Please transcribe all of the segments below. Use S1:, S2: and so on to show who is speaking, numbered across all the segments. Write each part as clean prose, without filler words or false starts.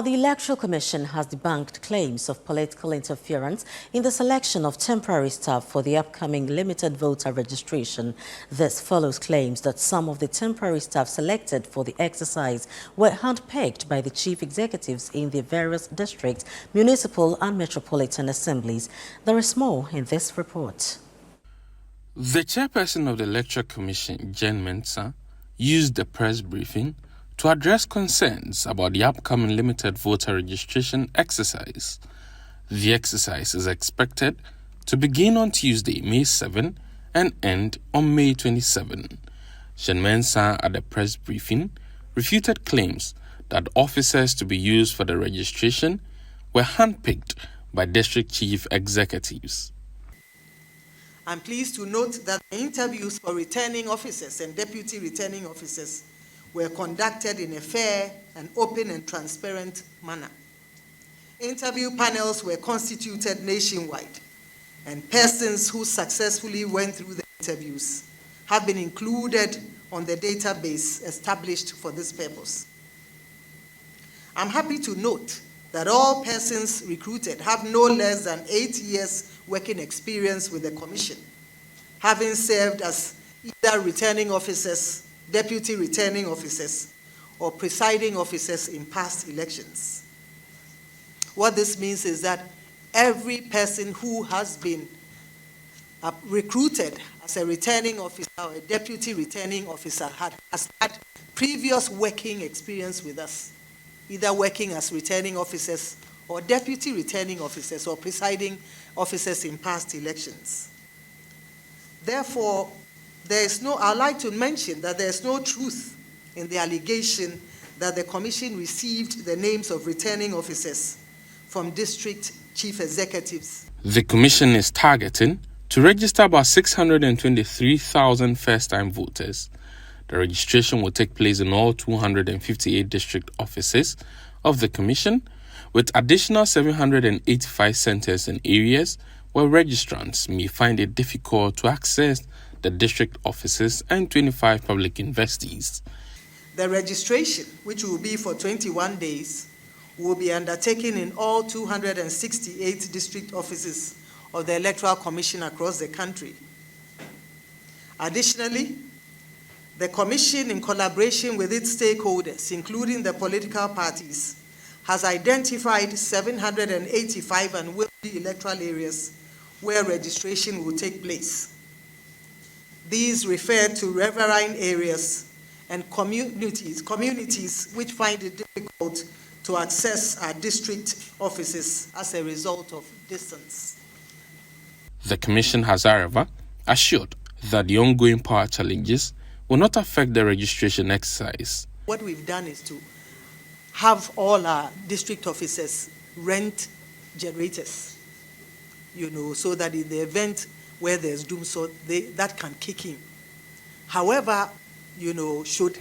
S1: The Electoral Commission has debunked claims of political interference in the selection of temporary staff for the upcoming limited voter registration. This follows claims that some of the temporary staff selected for the exercise were handpicked by the chief executives in the various district, municipal and metropolitan assemblies. There is more in this report.
S2: The chairperson of the Electoral Commission, Jen Mensah, used the press briefing to address concerns about the upcoming limited voter registration exercise. The exercise is expected to begin on Tuesday, May 7 and end on May 27. Jen Mensah at the press briefing refuted claims that officers to be used for the registration were handpicked by district chief executives.
S3: I'm pleased to note that the interviews for returning officers and deputy returning officers were conducted in a fair and open and transparent manner. Interview panels were constituted nationwide, and persons who successfully went through the interviews have been included on the database established for this purpose. I'm happy to note that all persons recruited have no less than 8 years working experience with the Commission, having served as either returning officers, deputy returning officers, or presiding officers in past elections. What this means is that every person who has been recruited as a returning officer or a deputy returning officer has had previous working experience with us, either working as returning officers or deputy returning officers or presiding officers in past elections. Therefore, I'd like to mention that there is no truth in the allegation that the Commission received the names of returning officers from district chief executives.
S2: The Commission is targeting to register about 623,000 first-time voters. The registration will take place in all 258 district offices of the Commission, with additional 785 centers in areas where registrants may find it difficult to access the district offices and 25 public investees.
S3: The registration, which will be for 21 days, will be undertaken in all 268 district offices of the Electoral Commission across the country. Additionally, the Commission, in collaboration with its stakeholders, including the political parties, has identified 785 unwieldy electoral areas where registration will take place. These refer to riverine areas and communities which find it difficult to access our district offices as a result of distance.
S2: The Commission has, however, assured that the ongoing power challenges will not affect the registration exercise.
S3: What we've done is to have all our district officers rent generators, so that in the event where there's doom, that can kick in. However, should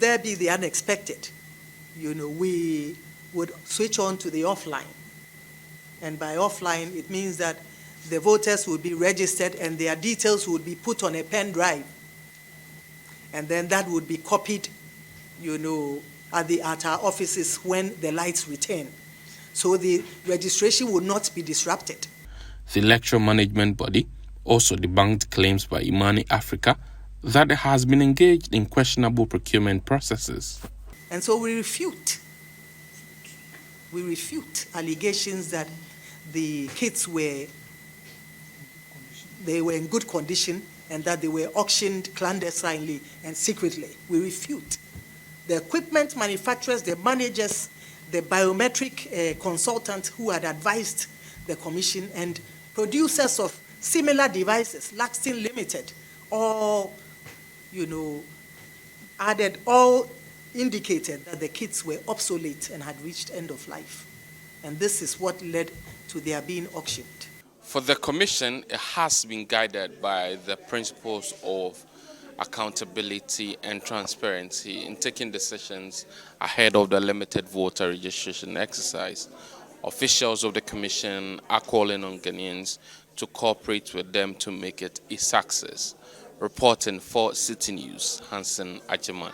S3: there be the unexpected, we would switch on to the offline. And by offline, it means that the voters will be registered and their details would be put on a pen drive. And then that would be copied, at our offices when the lights return. So the registration will not be disrupted.
S2: The electoral management body also debunked claims by Imani Africa that it has been engaged in questionable procurement processes.
S3: And so we refute allegations that the kits were in good condition and that they were auctioned clandestinely and secretly. We refute. The equipment manufacturers, the managers, the biometric consultant who had advised the Commission, and producers of similar devices, Laxton Limited, all indicated that the kits were obsolete and had reached end of life. And this is what led to their being auctioned.
S2: For the Commission, it has been guided by the principles of accountability and transparency in taking decisions ahead of the limited voter registration exercise. Officials of the Commission are calling on Ghanaians to cooperate with them to make it a success. Reporting for Citi News, Hansen Ajiman.